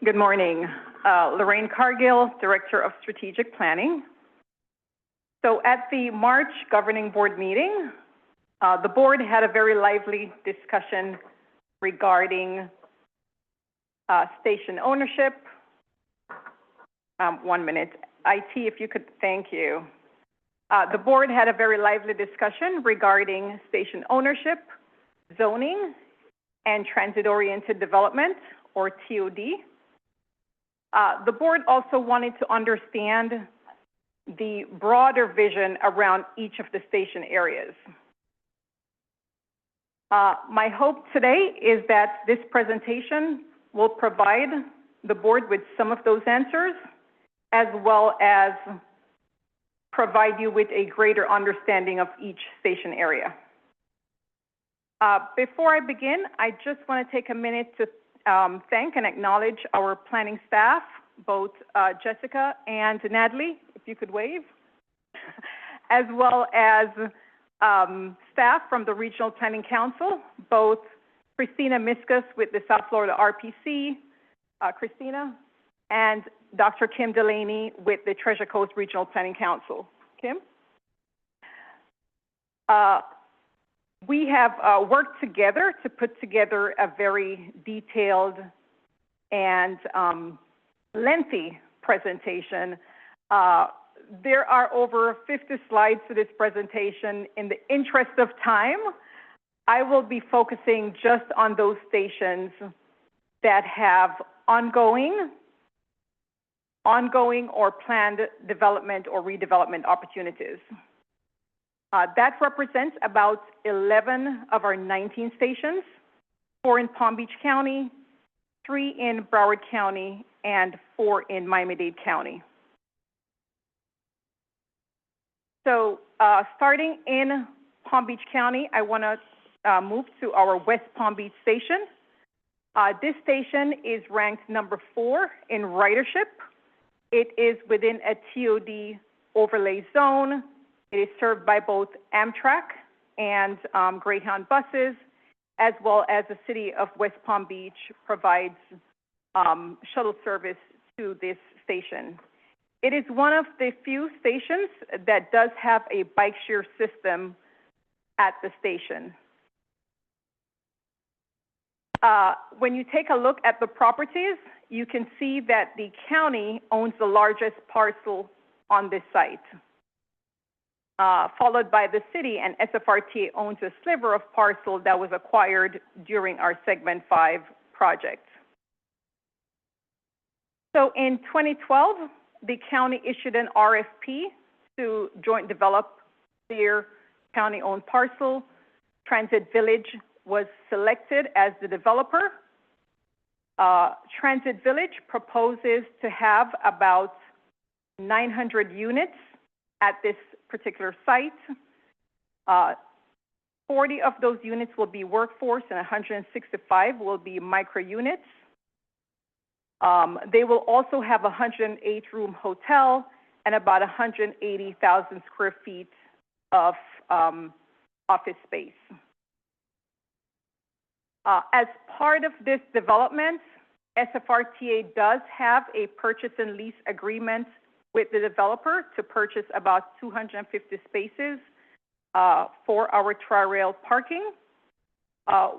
Good morning. Lorraine Cargill, Director of Strategic Planning. So at the March Governing Board meeting, the board had a very lively discussion regarding station ownership. 1 minute. IT, if you could, thank you. The board had a very lively discussion regarding station ownership, zoning, and transit-oriented development, or TOD. The board also wanted to understand the broader vision around each of the station areas. My hope today is that this presentation will provide the board with some of those answers, as well as provide you with a greater understanding of each station area. Before I begin, I just want to take a minute to thank and acknowledge our planning staff, both Jessica and Natalie, if you could wave, as well as staff from the Regional Planning Council, both Christina Miskus with the South Florida RPC, Christina, and Dr. Kim Delaney with the Treasure Coast Regional Planning Council. Kim? We have worked together to put together a very detailed and lengthy presentation. There are over 50 slides to this presentation. In the interest of time, I will be focusing just on those stations that have ongoing or planned development or redevelopment opportunities. That represents about 11 of our 19 stations, 4 in Palm Beach County, 3 in Broward County, and 4 in Miami-Dade County. So starting in Palm Beach County, I want to move to our West Palm Beach station. This station is ranked number 4 in ridership. It is within a TOD overlay zone. It is served by both Amtrak and Greyhound buses, as well as the city of West Palm Beach provides shuttle service to this station. It is one of the few stations that does have a bike share system at the station. When you take a look at the properties, you can see that the county owns the largest parcel on this site, followed by the city, and SFRTA owns a sliver of parcel that was acquired during our Segment 5 project. So in 2012, the county issued an RFP to joint develop their county-owned parcel. Transit Village was selected as the developer. Transit Village proposes to have about 900 units at this particular site. 40 of those units will be workforce and 165 will be micro units. They will also have a 108-room hotel and about 180,000 square feet of office space. As part of this development, SFRTA does have a purchase and lease agreement with the developer to purchase about 250 spaces for our Tri-Rail parking.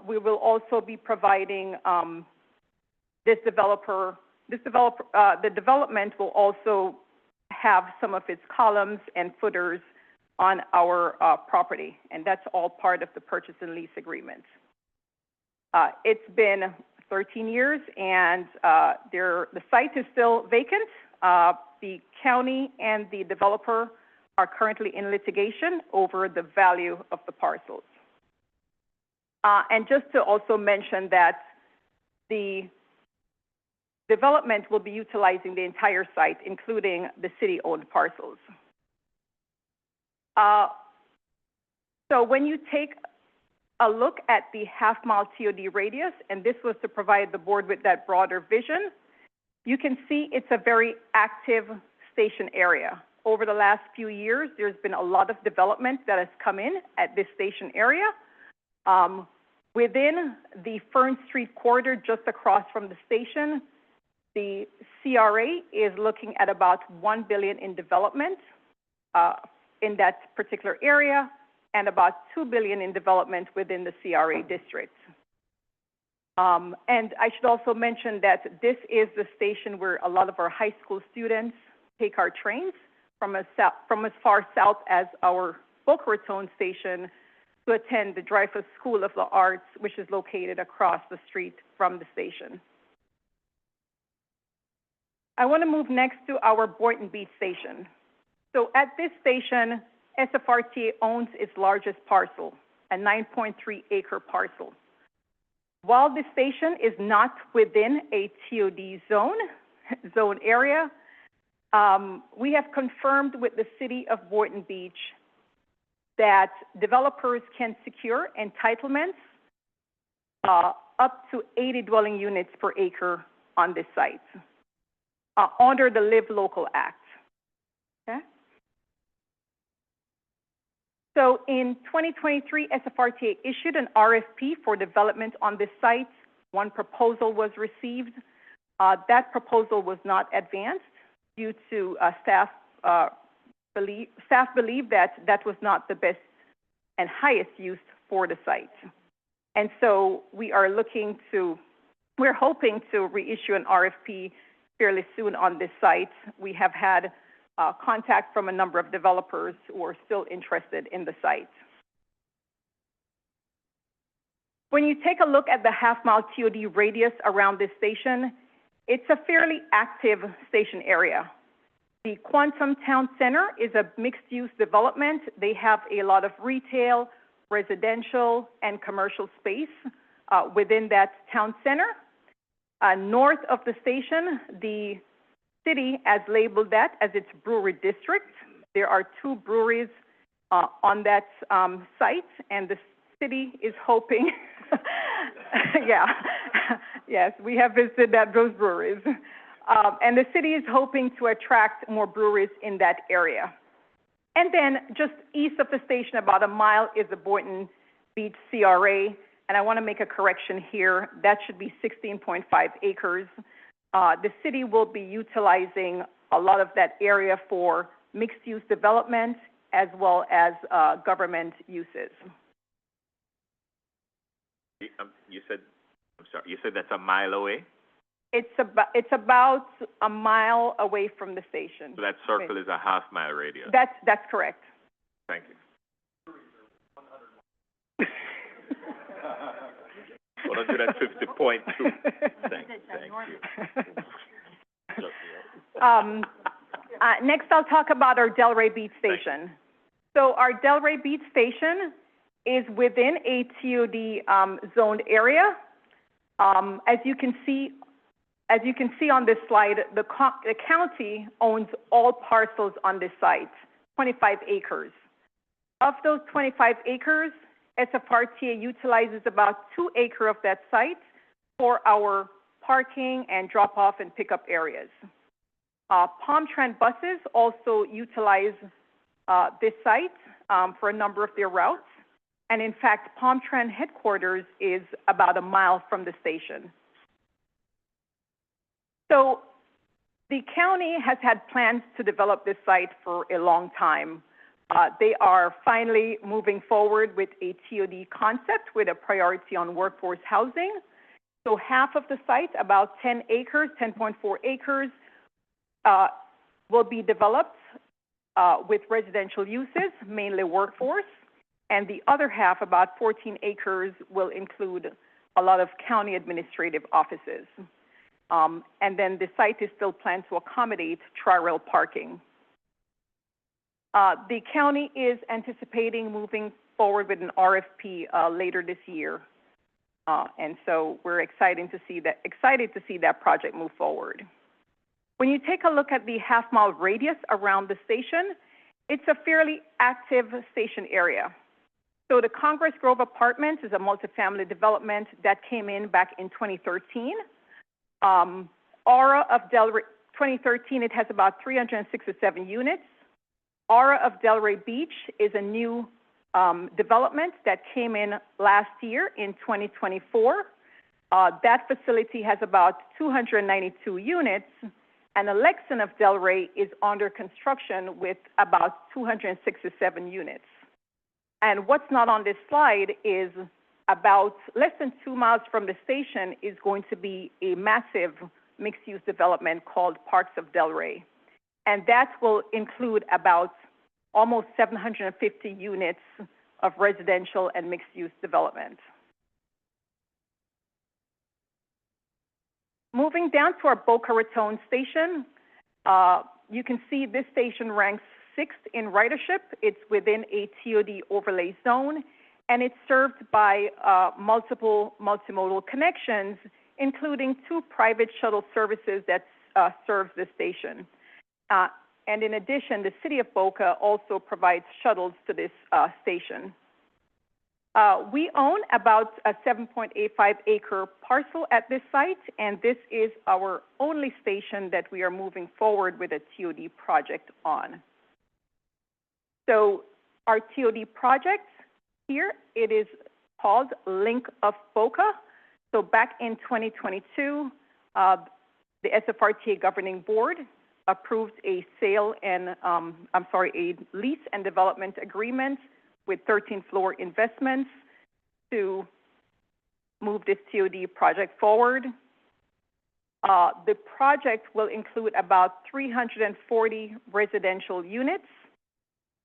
We will also be providing the development will also have some of its columns and footers on our property, and that's all part of the purchase and lease agreement. It's been 13 years, and the site is still vacant. The county and the developer are currently in litigation over the value of the parcels. And just to also mention that the development will be utilizing the entire site, including the city-owned parcels. So when you take a look at the half-mile TOD radius, and this was to provide the board with that broader vision, you can see it's a very active station area. Over the last few years, there's been a lot of development that has come in at this station area. Within the Fern Street corridor, just across from the station, The CRA is looking at about $1 billion in development in that particular area, and about $2 billion in development within the CRA district. And I should also mention that this is the station where a lot of our high school students take our trains from as far south as our Boca Raton station to attend the Dreyfus School of the Arts, which is located across the street from the station. I want to move next to our Boynton Beach station. So at this station, SFRTA owns its largest parcel, a 9.3-acre parcel. While this station is not within a TOD zone area, we have confirmed with the city of Boynton Beach that developers can secure entitlements up to 80 dwelling units per acre on this site under the Live Local Act. Okay? So in 2023, SFRTA issued an RFP for development on this site. One proposal was received. That proposal was not advanced due to staff believe that was not the best and highest use for the site. And so we're hoping to reissue an RFP fairly soon on this site. We have had contact from a number of developers who are still interested in the site. When you take a look at the half-mile TOD radius around this station, it's a fairly active station area. The Quantum Town Center is a mixed-use development. They have a lot of retail, residential, and commercial space within that town center. North of the station, the city has labeled that as its brewery district. There are 2 breweries on that site, and the city is hoping, yeah, yes, we have visited those breweries. And the city is hoping to attract more breweries in that area. And then just east of the station, about a mile, is the Boynton Beach CRA. And I want to make a correction here. That should be 16.5 acres. The city will be utilizing a lot of that area for mixed-use development as well as government uses. You said that's a mile away? It's about a mile away from the station. So that circle is a half-mile radius? That's correct. Thank you. 150.2. Thank you. Next, I'll talk about our Delray Beach station. So our Delray Beach station is within a TOD zoned area. As you can see on this slide, the county owns all parcels on this site, 25 acres. Of those 25 acres, SFRTA utilizes about 2 acres of that site for our parking and drop-off and pickup areas. Palm Trend buses also utilize this site for a number of their routes. And in fact, Palm Trend headquarters is about a mile from the station. So the county has had plans to develop this site for a long time. They are finally moving forward with a TOD concept with a priority on workforce housing. So half of the site, about 10 acres, 10.4 acres, will be developed with residential uses, mainly workforce. And the other half, about 14 acres, will include a lot of county administrative offices. And then the site is still planned to accommodate tri-rail parking. The county is anticipating moving forward with an RFP later this year. And so we're excited to see that project move forward. When you take a look at the half-mile radius around the station, it's a fairly active station area. So the Congress Grove Apartments is a multifamily development that came in back in 2013. Aura of Delray, 2013, it has about 367 units. Aura of Delray Beach is a new development that came in last year in 2024. That facility has about 292 units, and Alexion of Delray is under construction with about 267 units. And what's not on this slide is about less than 2 miles from the station is going to be a massive mixed-use development called Parks of Delray. And that will include about almost 750 units of residential and mixed-use development. Moving down to our Boca Raton station, you can see this station ranks 6th in ridership. It's within a TOD overlay zone, and it's served by multiple multimodal connections, including 2 private shuttle services that serves the station. And in addition, the city of Boca also provides shuttles to this station. We own about a 7.85-acre parcel at this site, and this is our only station that we are moving forward with a TOD project on. So our TOD project here, it is called Link of Boca. So back in 2022, the SFRTA governing board approved a a lease and development agreement with 13 Floor Investments to move this TOD project forward. The project will include about 340 residential units.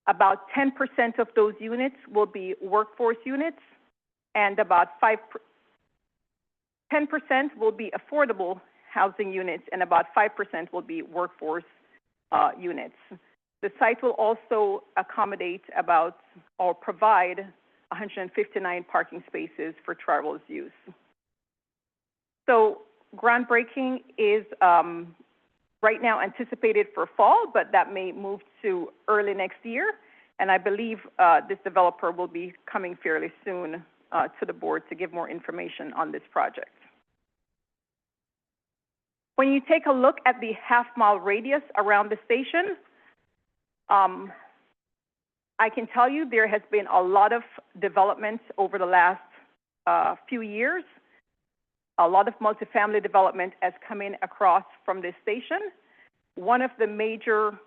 About 10% of those units will be workforce units, and about 10% will be affordable housing units, and about 5% will be workforce units. The site will also accommodate or provide 159 parking spaces for travelers' use. So groundbreaking is right now anticipated for fall, but that may move to early next year. And I believe this developer will be coming fairly soon to the board to give more information on this project. When you take a look at the half-mile radius around the station, I can tell you there has been a lot of development over the last few years. A lot of multifamily development has come in across from this station. One of the major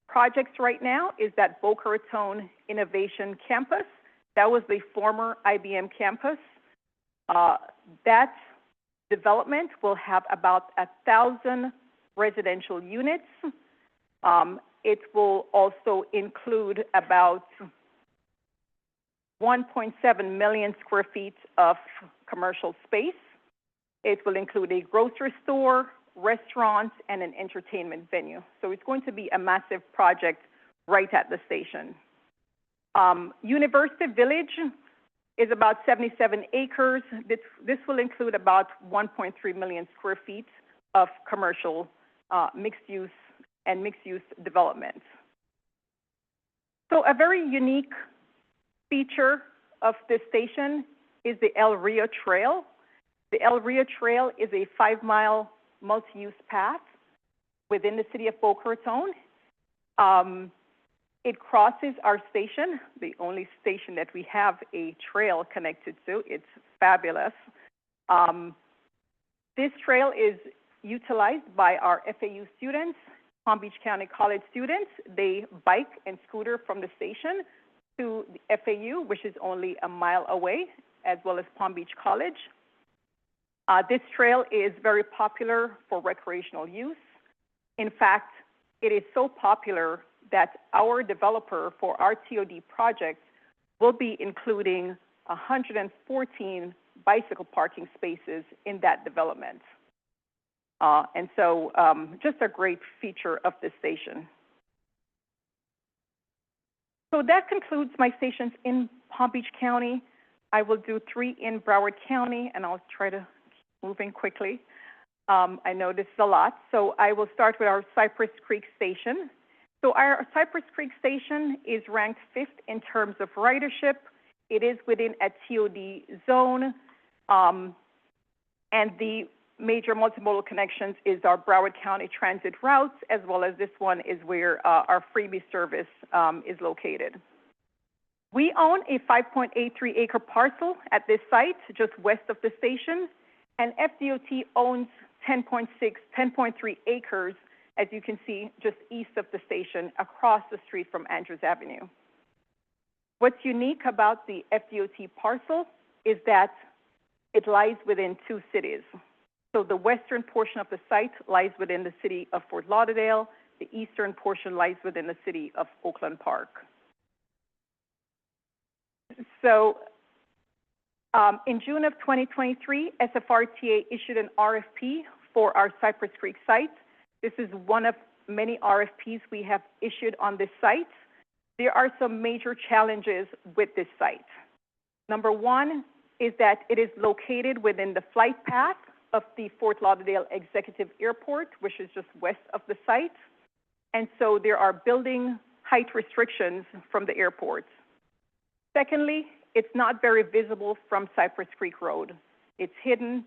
projects right now is that Boca Raton Innovation Campus. That was the former IBM campus. That development will have about 1,000 residential units. It will also include about 1.7 million square feet of commercial space. It will include a grocery store, restaurants, and an entertainment venue. So it's going to be a massive project right at the station. University Village is about 77 acres. This will include about 1.3 million square feet of commercial mixed-use and mixed-use development. So a very unique feature of this station is the El Rio Trail. The El Rio Trail is a 5-mile multi-use path within the city of Boca Raton. It crosses our station, the only station that we have a trail connected to. It's fabulous. This trail is utilized by our FAU students, Palm Beach County College students. They bike and scooter from the station to the FAU, which is only a mile away, as well as Palm Beach College. This trail is very popular for recreational use. In fact, it is so popular that our developer for our TOD project will be including 114 bicycle parking spaces in that development. And so just a great feature of this station. So that concludes my stations in Palm Beach County. I will do 3 in Broward County, and I'll try to keep moving quickly. I know this is a lot. So I will start with our Cypress Creek Station. So our Cypress Creek Station is ranked 5th in terms of ridership. It is within a TOD zone, and the major multimodal connections is our Broward County transit routes, as well as this one is where our freebie service is located. We own a 5.83-acre parcel at this site, just west of the station, And FDOT owns 10.3 acres, as you can see, just east of the station, across the street from Andrews Avenue. What's unique about the FDOT parcel is that it lies within two cities. So the western portion of the site lies within the city of Fort Lauderdale. The eastern portion lies within the city of Oakland Park. So in June of 2023, SFRTA issued an RFP for our Cypress Creek site. This is one of many RFPs we have issued on this site. There are some major challenges with this site. Number one is that it is located within the flight path of the Fort Lauderdale Executive Airport, which is just west of the site. And so there are building height restrictions from the airport. Secondly, it's not very visible from Cypress Creek Road. It's hidden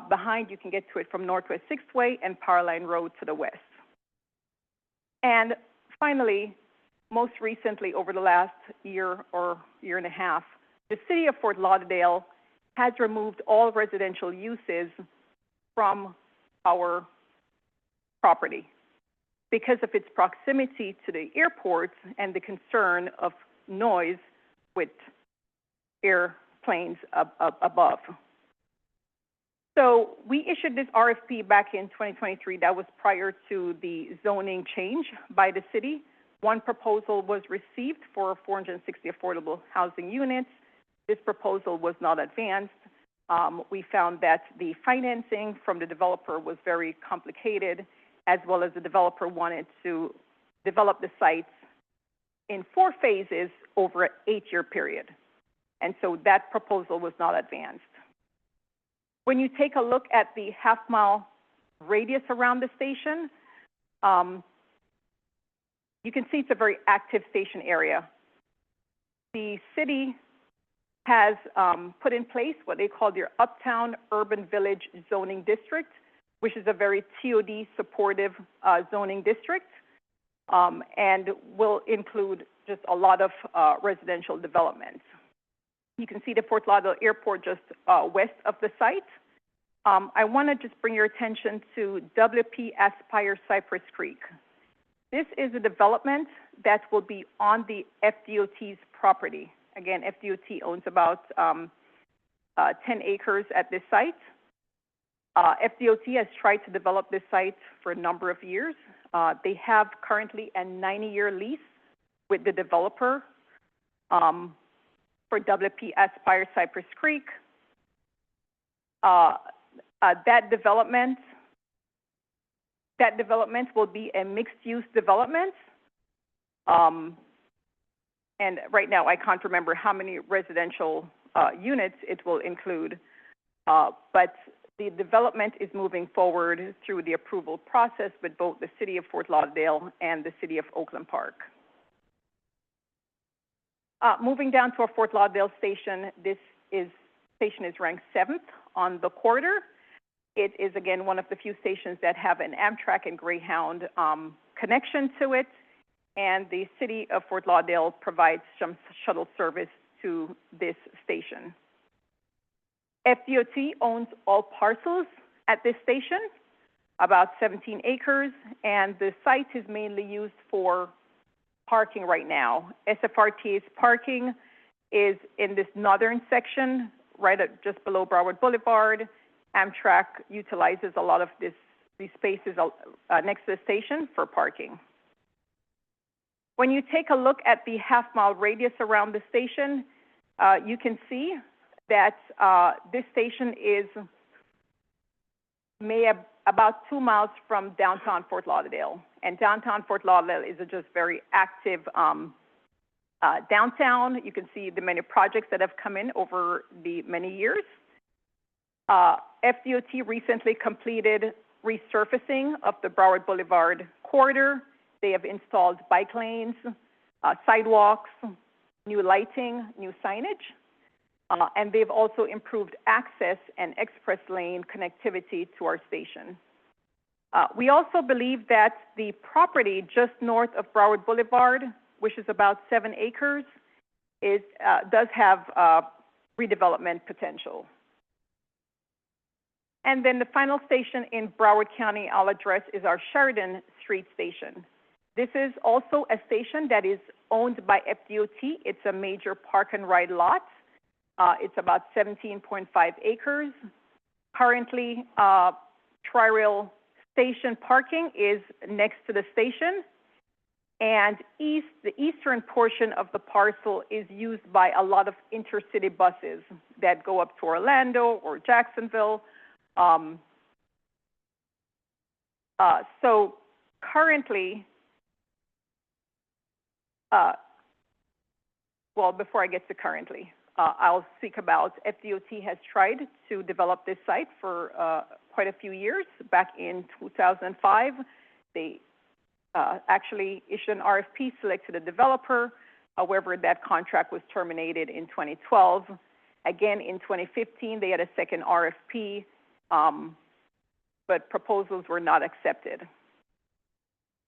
behind. You can get to it from Northwest 6th Way and Powerline Road to the west. And finally, most recently, over the last year or year and a half, the city of Fort Lauderdale has removed all residential uses from our property because of its proximity to the airport and the concern of noise with airplanes above. So we issued this RFP back in 2023. That was prior to the zoning change by the city. One proposal was received for 460 affordable housing units. This proposal was not advanced. We found that the financing from the developer was very complicated, as well as the developer wanted to develop the sites in 4 phases over an 8-year period. And so that proposal was not advanced. When you take a look at the half-mile radius around the station, you can see it's a very active station area. The city has put in place what they call their Uptown Urban Village Zoning District, which is a very TOD-supportive zoning district, and will include just a lot of residential development. You can see the Fort Lauderdale Airport just west of the site. I want to just bring your attention to WP Aspire Cypress Creek. This is a development that will be on the FDOT's property. Again, FDOT owns about 10 acres at this site. FDOT has tried to develop this site for a number of years. They have currently a 90-year lease with the developer for WP Aspire Cypress Creek. That development will be a mixed-use development. And right now, I can't remember how many residential units it will include, but the development is moving forward through the approval process with both the city of Fort Lauderdale and the city of Oakland Park. Moving down to our Fort Lauderdale station, this station is ranked 7th on the quarter. It is, again, one of the few stations that have an Amtrak and Greyhound connection to it, and the city of Fort Lauderdale provides some shuttle service to this station. FDOT owns all parcels at this station, about 17 acres, and the site is mainly used for parking right now. SFRTA's parking is in this northern section, right at just below Broward Boulevard. Amtrak utilizes a lot of these spaces next to the station for parking. When you take a look at the half-mile radius around the station, you can see that this station is about 2 miles from downtown Fort Lauderdale. And downtown Fort Lauderdale is a just very active downtown. You can see the many projects that have come in over the many years. FDOT recently completed resurfacing of the Broward Boulevard corridor. They have installed bike lanes, sidewalks, new lighting, new signage, and they've also improved access and express lane connectivity to our station. We also believe that the property just north of Broward Boulevard, which is about 7 acres, does have redevelopment potential. And then the final station in Broward County I'll address is our Sheridan Street Station. This is also a station that is owned by FDOT. It's a major park and ride lot. It's about 17.5 acres. Currently, Tri-Rail station parking is next to the station, and the eastern portion of the parcel is used by a lot of intercity buses that go up to Orlando or Jacksonville. So currently, well, before I get to currently, I'll speak about FDOT has tried to develop this site for quite a few years. Back in 2005, they actually issued an RFP, selected a developer. However, that contract was terminated in 2012. Again, in 2015, they had a second RFP, but proposals were not accepted.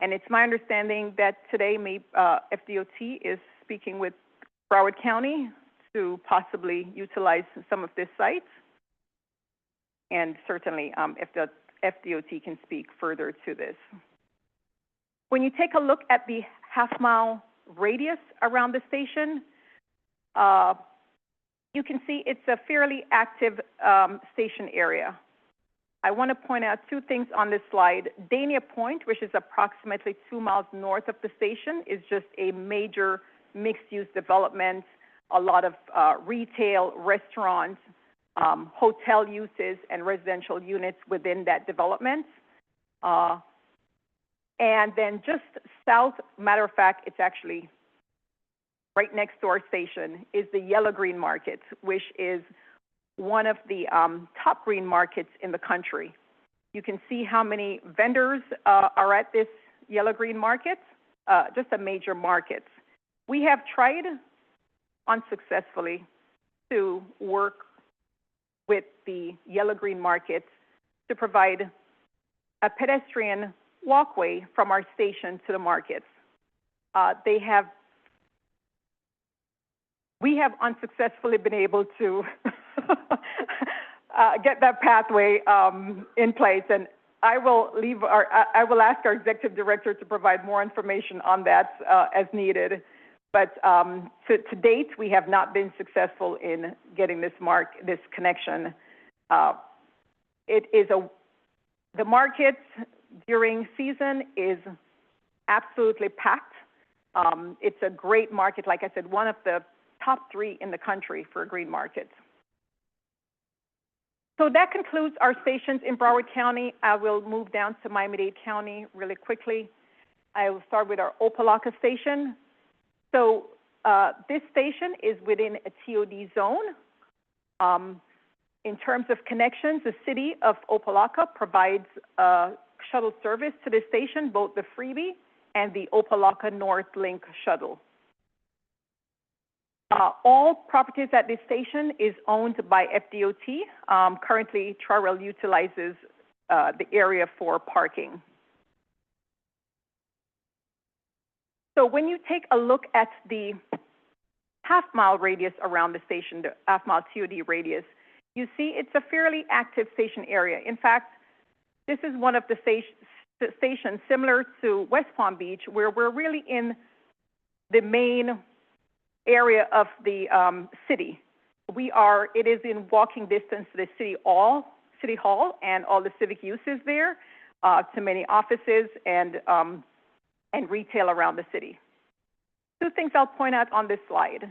And it's my understanding that today FDOT is speaking with Broward County to possibly utilize some of this site. And certainly, if the FDOT can speak further to this. When you take a look at the half-mile radius around the station, you can see it's a fairly active station area. I want to point out two things on this slide. Dania Point, which is approximately 2 miles north of the station, is just a major mixed-use development, a lot of retail, restaurants, hotel uses, and residential units within that development. And then just south, matter of fact, it's actually right next to our station, is the Yellow Green Market, which is one of the top green markets in the country. You can see how many vendors are at this Yellow Green Market, just a major market. We have tried unsuccessfully to work with the Yellow Green Market to provide a pedestrian walkway from our station to the markets. We have unsuccessfully been able to get that pathway in place, and I will ask our executive director to provide more information on that as needed. But to date, we have not been successful in getting this connection. The market during season is absolutely packed. It's a great market, like I said, one of the top 3 in the country for a green market. So that concludes our stations in Broward County. I will move down to Miami-Dade County really quickly. I will start with our Opa-locka station. So this station is within a TOD zone. In terms of connections, the city of Opa-locka provides shuttle service to the station, both the freebie and the Opa-locka North Link shuttle. All properties at this station is owned by FDOT. Currently, Tri-Rail utilizes the area for parking. So when you take a look at the half-mile radius around the station, the half-mile TOD radius, you see it's a fairly active station area. In fact, this is one of the stations similar to West Palm Beach, where we're really in the main area of the city. It is in walking distance to the City Hall and all the civic uses there, to many offices and retail around the city. Two things I'll point out on this slide.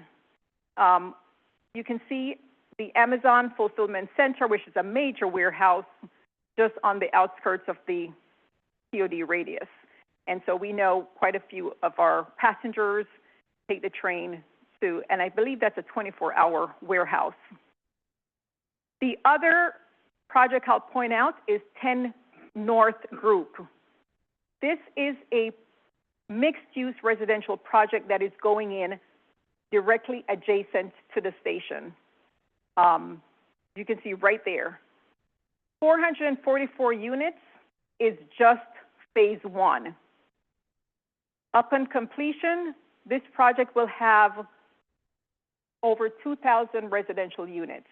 You can see the Amazon Fulfillment Center, which is a major warehouse just on the outskirts of the TOD radius. And so we know quite a few of our passengers take the train to, and I believe that's a 24-hour warehouse. The other project I'll point out is 10 North Group. This is a mixed-use residential project that is going in directly adjacent to the station. You can see right there. 444 units is just phase 1. Upon completion, this project will have over 2,000 residential units.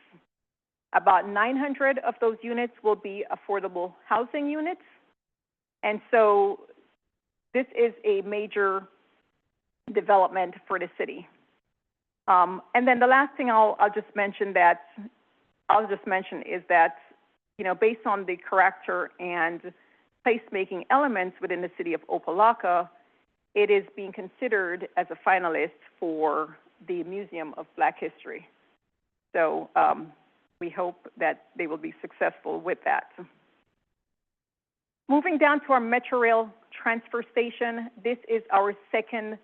About 900 of those units will be affordable housing units. And so this is a major development for the city. And then the last thing I'll just mention is that, you know, based on the character and placemaking elements within the city of Opa-locka, it is being considered as a finalist for the Museum of Black History. So we hope that they will be successful with that. Moving down to our Metrorail transfer station, this is our second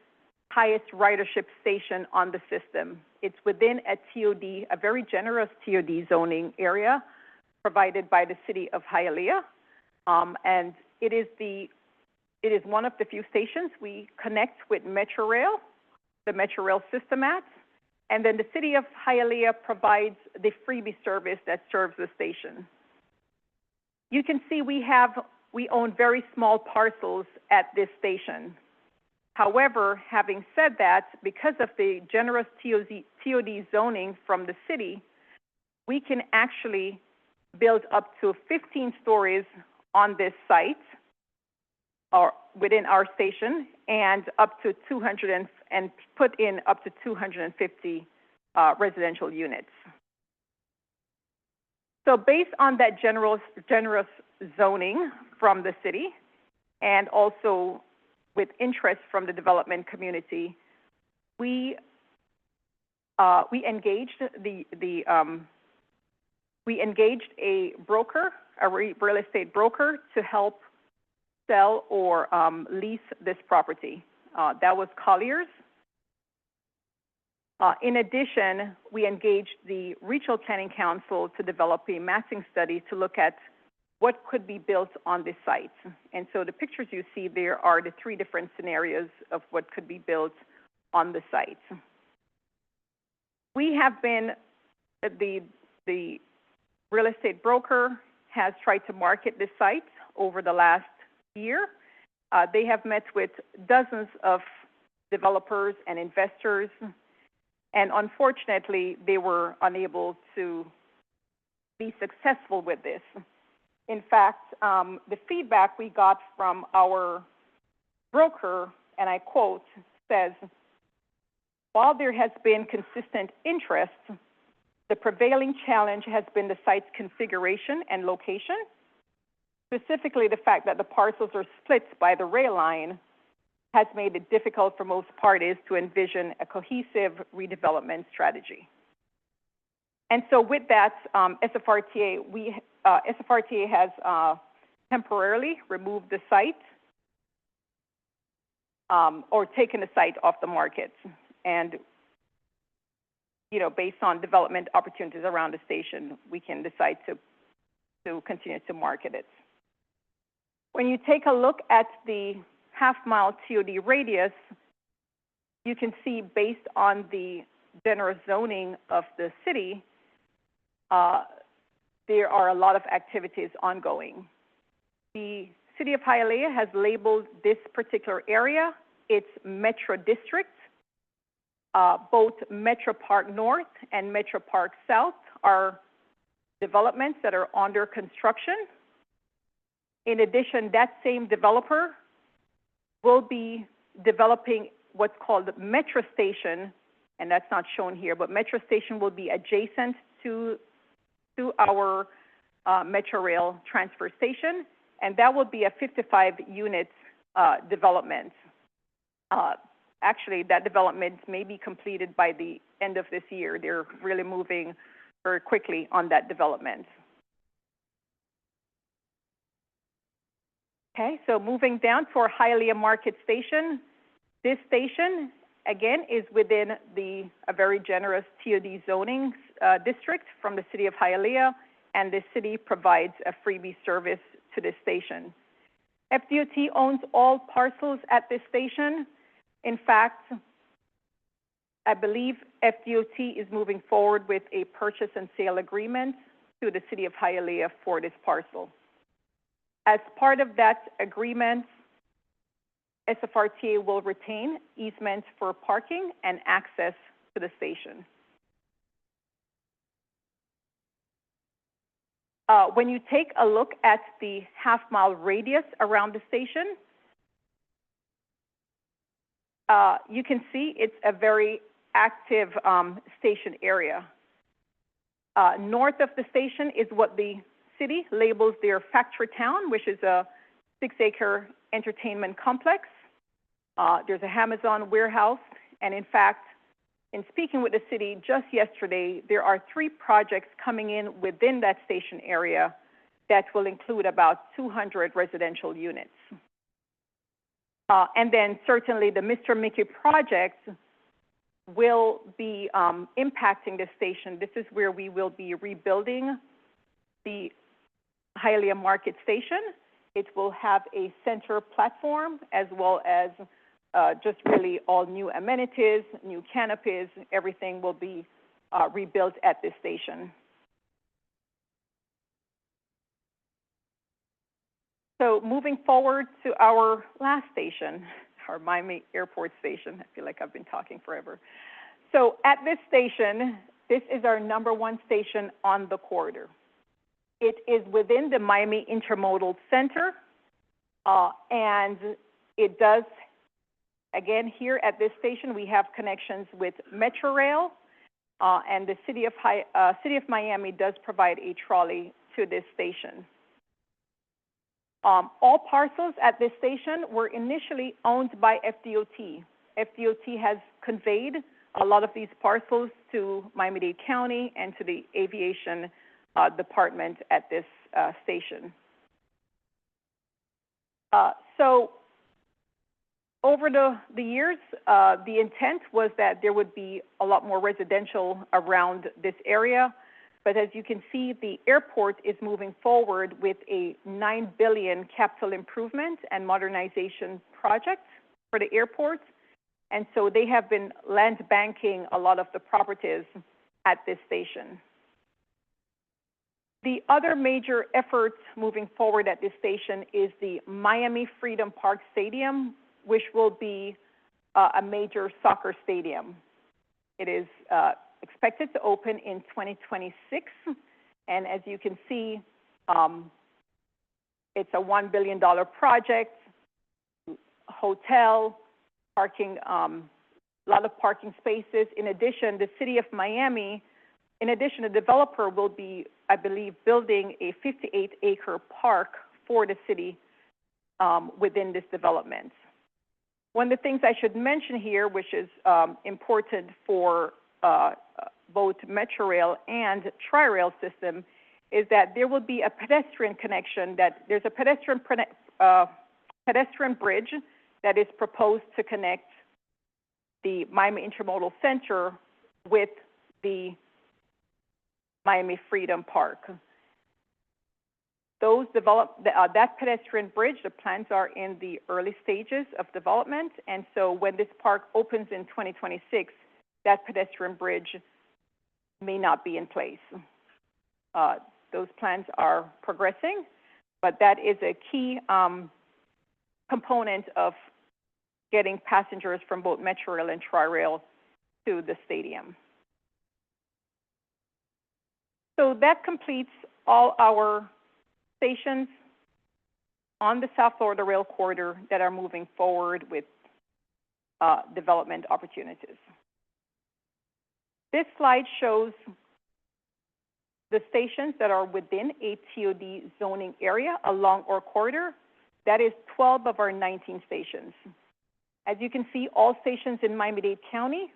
highest ridership station on the system. It's within a TOD, a very generous TOD zoning area provided by the city of Hialeah. And it is one of the few stations we connect with Metrorail, the Metrorail system at, and then the city of Hialeah provides the freebie service that serves the station. You can see we own very small parcels at this station. However, having said that, because of the generous TOD zoning from the city, we can actually build up to 15 stories on this site or within our station, and up to 200 and put in up to 250 residential units. So based on that generous zoning from the city, and also with interest from the development community, we engaged a broker, a real estate broker, to help sell or lease this property. That was Colliers. In addition, we engaged the Regional Planning Council to develop a mapping study to look at what could be built on this site. And so the pictures you see there are the three different scenarios of what could be built on the site. We have been, the real estate broker has tried to market this site over the last year. They have met with dozens of developers and investors, and unfortunately, they were unable to be successful with this. In fact, the feedback we got from our broker, and I quote, says, "While there has been consistent interest, the prevailing challenge has been the site's configuration and location, specifically the fact that the parcels are split by the rail line has made it difficult for most parties to envision a cohesive redevelopment strategy." And so with that, SFRTA has temporarily removed the site or taken the site off the market. And, you know, based on development opportunities around the station, we can decide to continue to market it. When you take a look at the half-mile TOD radius, you can see based on the generous zoning of the city, there are a lot of activities ongoing. The city of Hialeah has labeled this particular area its Metro District. Both Metro Park North and Metro Park South are developments that are under construction. In addition, that same developer will be developing what's called Metro Station, and that's not shown here, but Metro Station will be adjacent to our Metrorail transfer station, and that will be a 55-unit development. Actually, that development may be completed by the end of this year. They're really moving very quickly on that development. Okay, so moving down to our Hialeah Market Station. This station, again, is within a very generous TOD zoning district from the city of Hialeah, and the city provides a freebie service to this station. FDOT owns all parcels at this station. In fact, I believe FDOT is moving forward with a purchase and sale agreement to the city of Hialeah for this parcel. As part of that agreement, SFRTA will retain easements for parking and access to the station. When you take a look at the half-mile radius around the station, you can see it's a very active station area. North of the station is what the city labels their factory town, which is a 6-acre entertainment complex. There's a Amazon warehouse, and in fact, in speaking with the city just yesterday, there are 3 projects coming in within that station area that will include about 200 residential units. And then certainly the Mr. Mickey project will be impacting the station. This is where we will be rebuilding the Hialeah Market Station. It will have a center platform as well as just really all new amenities, new canopies, everything will be rebuilt at this station. So moving forward to our last station, our Miami Airport Station. I feel like I've been talking forever. So at this station, this is our #1 station on the corridor. It is within the Miami Intermodal Center, and it does, again, here at this station, we have connections with Metrorail, and the City of Miami does provide a trolley to this station. All parcels at this station were initially owned by FDOT. FDOT has conveyed a lot of these parcels to Miami-Dade County and to the aviation department at this station. So over the years, the intent was that there would be a lot more residential around this area. But as you can see, the airport is moving forward with a $9 billion capital improvement and modernization project for the airport. And so they have been land banking a lot of the properties at this station. The other major effort moving forward at this station is the Miami Freedom Park Stadium, which will be a major soccer stadium. It is expected to open in 2026, and as you can see, it's a $1 billion project, hotel, parking, a lot of parking spaces. In addition, the City of Miami, in addition, the developer will be, I believe, building a 58-acre park for the city within this development. One of the things I should mention here, which is important for both Metrorail and Tri-Rail system, is that there will be a pedestrian connection, that there's a pedestrian bridge that is proposed to connect the Miami Intermodal Center with the Miami Freedom Park. That pedestrian bridge, the plans are in the early stages of development, and so when this park opens in 2026, that pedestrian bridge may not be in place. Those plans are progressing, but that is a key component of getting passengers from both Metrorail and Tri-Rail to the stadium. So that completes all our stations on the South Florida Rail Corridor that are moving forward with development opportunities. This slide shows the stations that are within a TOD zoning area along our corridor. That is 12 of our 19 stations. As you can see, all stations in Miami-Dade County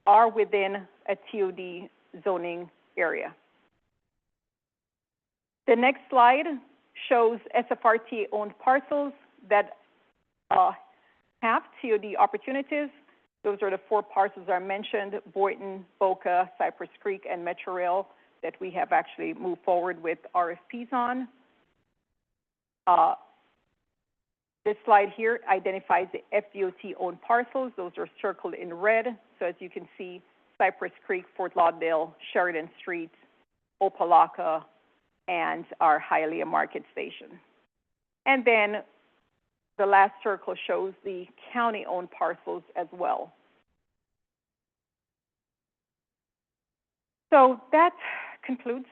are within a TOD zoning area. The next slide shows SFRTA-owned parcels that have TOD opportunities. Those are the 4 parcels I mentioned: Boynton, Boca, Cypress Creek, and Metrorail, that we have actually moved forward with RFPs on. This slide here identifies the FDOT-owned parcels. Those are circled in red. So as you can see, Cypress Creek, Fort Lauderdale, Sheridan Street, Opa-locka, and our Hialeah Market Station. And then the last circle shows the county-owned parcels as well. So that concludes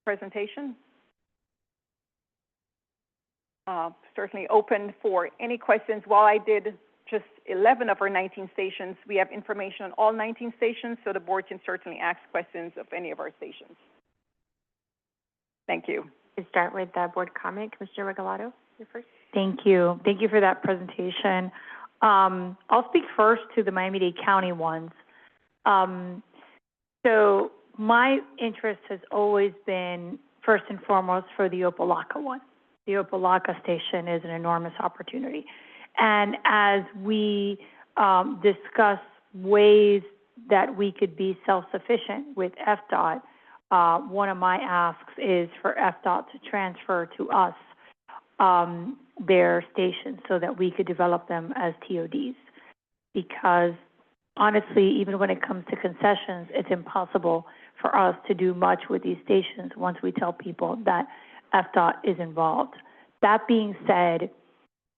presentation. Certainly open for any questions. While I did just 11 of our 19 stations, we have information on all 19 stations, so the board can certainly ask questions of any of our stations. Thank you. We start with the board comment. Commissioner Regalado, you're first. Thank you. Thank you for that presentation. I'll speak first to the Miami-Dade County ones. So my interest has always been, first and foremost, for the Opa-locka one. The Opa-locka station is an enormous opportunity. And as we discuss ways that we could be self-sufficient with FDOT, one of my asks is for FDOT to transfer to us their stations so that we could develop them as TODs. Because honestly, even when it comes to concessions, it's impossible for us to do much with these stations once we tell people that FDOT is involved. That being said,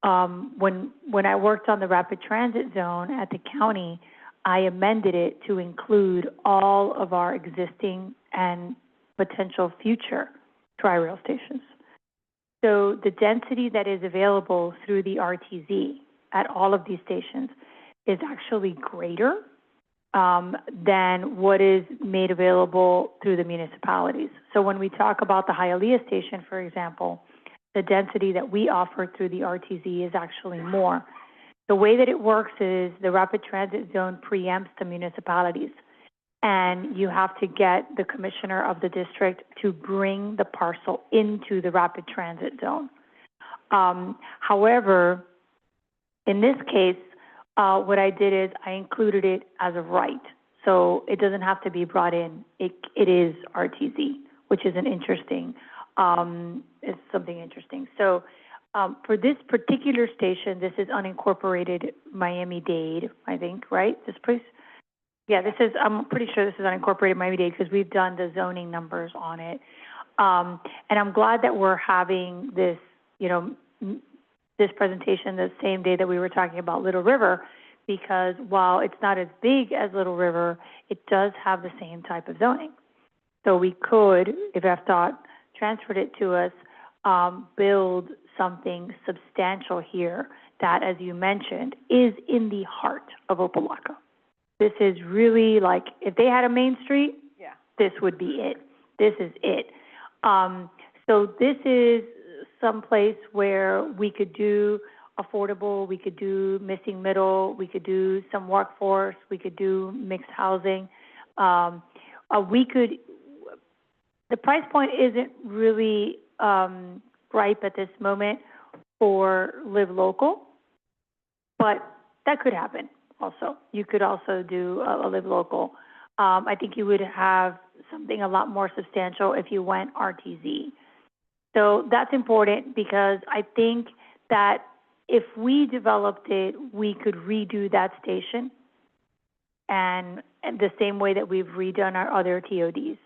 when I worked on the rapid transit zone at the county, I amended it to include all of our existing and potential future tri-rail stations. So the density that is available through the RTZ at all of these stations is actually greater than what is made available through the municipalities. So when we talk about the Hialeah station, for example, the density that we offer through the RTZ is actually more. The way that it works is the rapid transit zone preempts the municipalities, and you have to get the commissioner of the district to bring the parcel into the rapid transit zone. However, in this case, what I did is I included it as a right. So it doesn't have to be brought in. It is RTZ, which is an interesting, is something interesting. So for this particular station, this is unincorporated Miami-Dade, I think, right? This place? Yeah, this is, I'm pretty sure this is unincorporated Miami-Dade because we've done the zoning numbers on it. And I'm glad that we're having this, you know, this presentation the same day that we were talking about Little River, because while it's not as big as Little River, it does have the same type of zoning. So we could, if FDOT transferred it to us, build something substantial here that, as you mentioned, is in the heart of Opa-locka. This is really like, if they had a main street, Yeah. this would be it. This is it. So this is some place where we could do affordable, we could do missing middle, we could do some workforce, we could do mixed housing. We could, the price point isn't really ripe at this moment for Live Local, but that could happen also. You could also do a Live Local. I think you would have something a lot more substantial if you went RTZ. So that's important because I think that if we developed it, we could redo that station and the same way that we've redone our other TODs,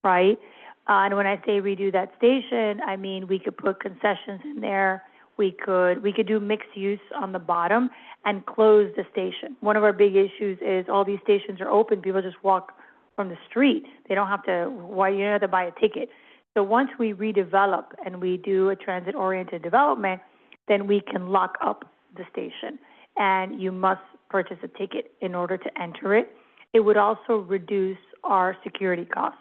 right? And when I say redo that station, I mean we could put concessions in there. We could do mixed use on the bottom and close the station. One of our big issues is all these stations are open. People just walk from the street. They don't have to, you don't have to buy a ticket. So once we redevelop and we do a transit-oriented development, then we can lock up the station. And you must purchase a ticket in order to enter it. It would also reduce our security costs.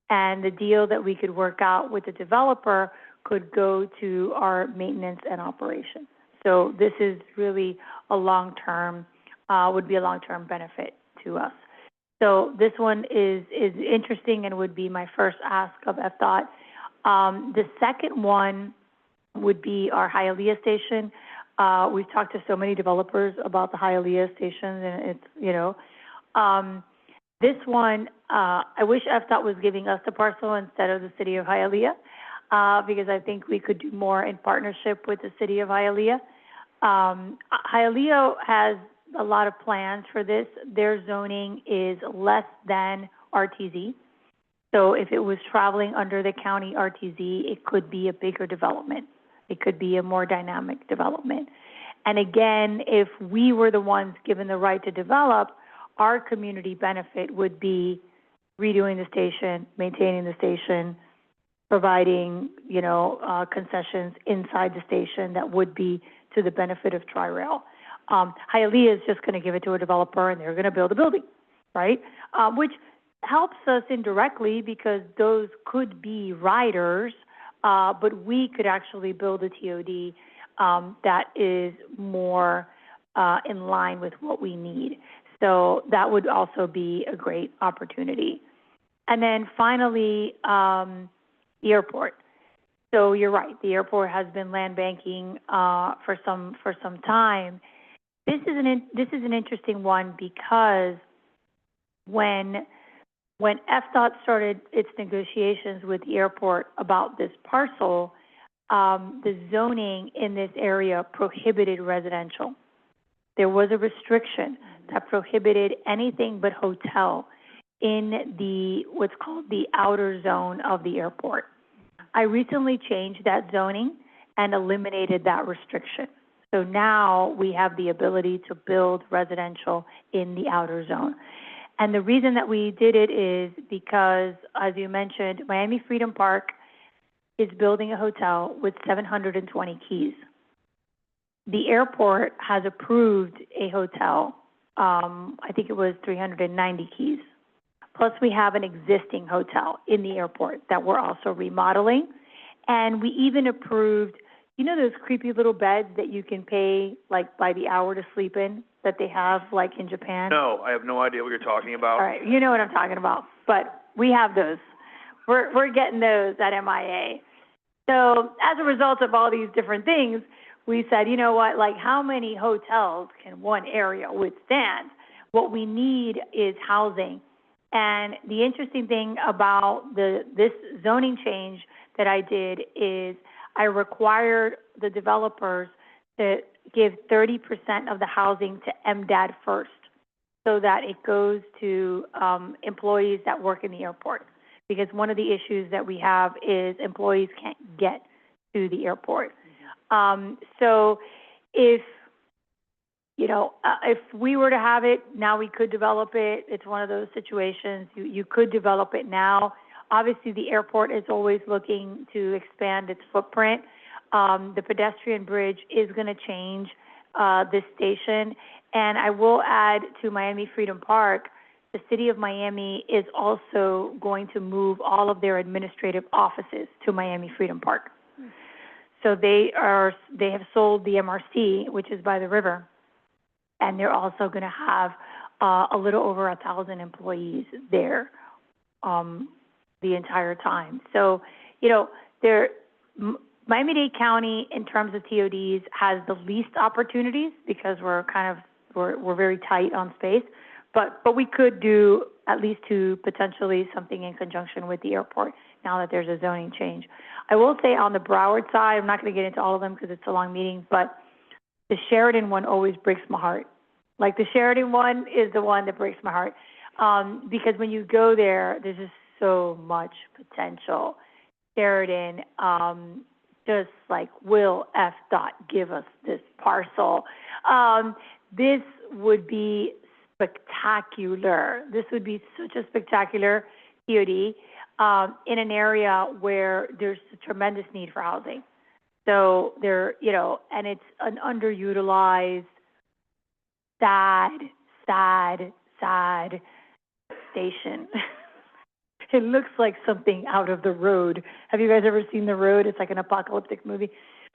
And the deal that we could work out with the developer could go to our maintenance and operation. So this is really a long-term, would be a long-term benefit to us. So this one is interesting and would be my first ask of FDOT. The second one would be our Hialeah station. We've talked to so many developers about the Hialeah station, and it's, you know, this one, I wish FDOT was giving us the parcel instead of the city of Hialeah, because I think we could do more in partnership with the city of Hialeah. Hialeah has a lot of plans for this. Their zoning is less than RTZ. So if it was traveling under the county RTZ, it could be a bigger development. It could be a more dynamic development. And again, if we were the ones given the right to develop, our community benefit would be redoing the station, maintaining the station, providing, concessions inside the station that would be to the benefit of Tri-Rail. Hialeah is just gonna give it to a developer and they're gonna build a building, right? Which helps us indirectly because those could be riders, but we could actually build a TOD, that is more, in line with what we need. So that would also be a great opportunity. And then finally, the airport. So you're right, the airport has been land banking, for some time. This is an interesting one because when FDOT started its negotiations with the airport about this parcel, the zoning in this area prohibited residential. There was a restriction that prohibited anything but hotel in what's called the outer zone of the airport. I recently changed that zoning and eliminated that restriction. So now we have the ability to build residential in the outer zone. And the reason that we did it is because, as you mentioned, Miami Freedom Park is building a hotel with 720 keys. The airport has approved a hotel, I think it was 390 keys. Plus, we have an existing hotel in the airport that we're also remodeling. And we even approved, those creepy little beds that you can pay, like, by the hour to sleep in, that they have, like, in Japan? No, I have no idea what you're talking about. All right, you know what I'm talking about, but we have those. We're getting those at MIA. So as a result of all these different things, we said, you know what, like, how many hotels can one area withstand? What we need is housing. And the interesting thing about this zoning change that I did is I required the developers to give 30% of the housing to MDAD first, so that it goes to employees that work in the airport. Because one of the issues that we have is employees can't get to the airport. So if we were to have it, now we could develop it. It's one of those situations. You could develop it now. Obviously, the airport is always looking to expand its footprint. The pedestrian bridge is going to change this station. And I will add to Miami Freedom Park, the city of Miami is also going to move all of their administrative offices to Miami Freedom Park. So they have sold the MRC, which is by the river, and they're also going to have a little over 1,000 employees there the entire time. So, Miami-Dade County, in terms of TODs, has the least opportunities because we're very tight on space. But we could do at least potentially something in conjunction with the airport now that there's a zoning change. I will say on the Broward side, I'm not going to get into all of them because it's a long meeting, but the Sheridan one always breaks my heart. Like, the Sheridan one is the one that breaks my heart, because when you go there, there's just so much potential. Sheridan, just like, will FDOT give us this parcel? This would be spectacular. This would be such a spectacular TOD in an area where there's a tremendous need for housing. So and it's an underutilized, sad station. It looks like something out of The Road. Have you guys ever seen The Road? It's like an apocalyptic movie.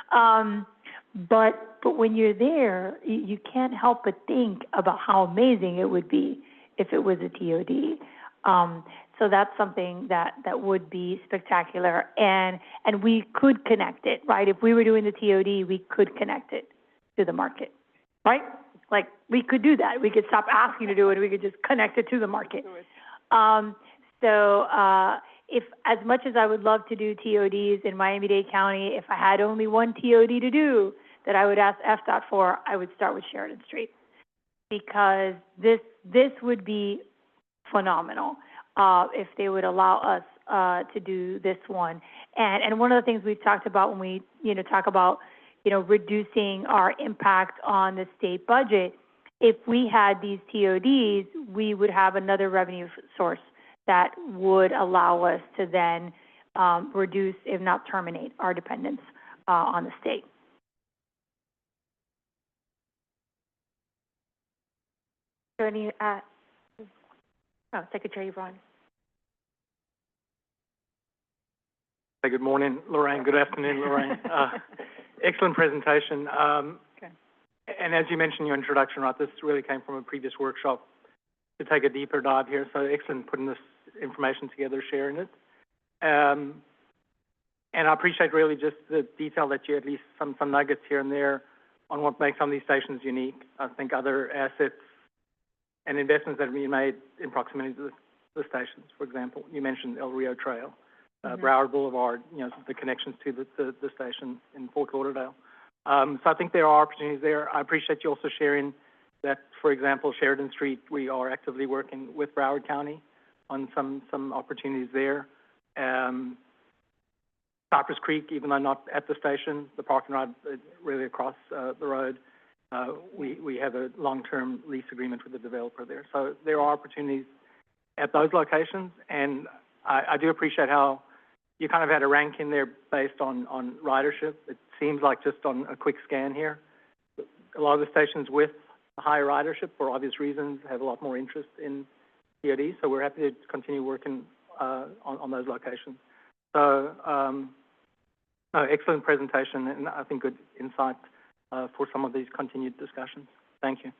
But when you're there, you can't help but think about how amazing it would be if it was a TOD. So that's something that would be spectacular, and we could connect it, right? If we were doing the TOD, we could connect it to the market, right? Like, we could do that. We could stop asking to do it. We could just connect it to the market. If, as much as I would love to do TODs in Miami-Dade County, if I had only one TOD to do that I would ask FDOT for, I would start with Sheridan Street, because this would be phenomenal if they would allow us to do this one. And one of the things we've talked about when we talk about reducing our impact on the state budget, if we had these TODs, we would have another revenue source that would allow us to then reduce, if not terminate, our dependence, on the state. So any, Secretary Braun. Hey, good morning, Lorraine. Good afternoon, Lorraine. Excellent presentation. Okay. And as you mentioned in your introduction, right, this really came from a previous workshop to take a deeper dive here. So excellent putting this information together, sharing it. And I appreciate really just the detail that you, at least some nuggets here and there on what makes some of these stations unique. I think other assets and investments that have been made in proximity to the stations, for example, you mentioned El Rio Trail, Broward Boulevard, you know, the connections to the station in Fort Lauderdale. So I think there are opportunities there. I appreciate you also sharing that, for example, Sheridan Street, we are actively working with Broward County on some opportunities there. Cypress Creek, even though not at the station, the parking lot really across the road, we have a long-term lease agreement with the developer there. So there are opportunities at those locations, and I do appreciate how you kind of had a ranking there based on ridership. It seems like just on a quick scan here, a lot of the stations with high ridership, for obvious reasons, have a lot more interest in TOD, so we're happy to continue working on those locations. So, excellent presentation, and I think good insight for some of these continued discussions. Thank you.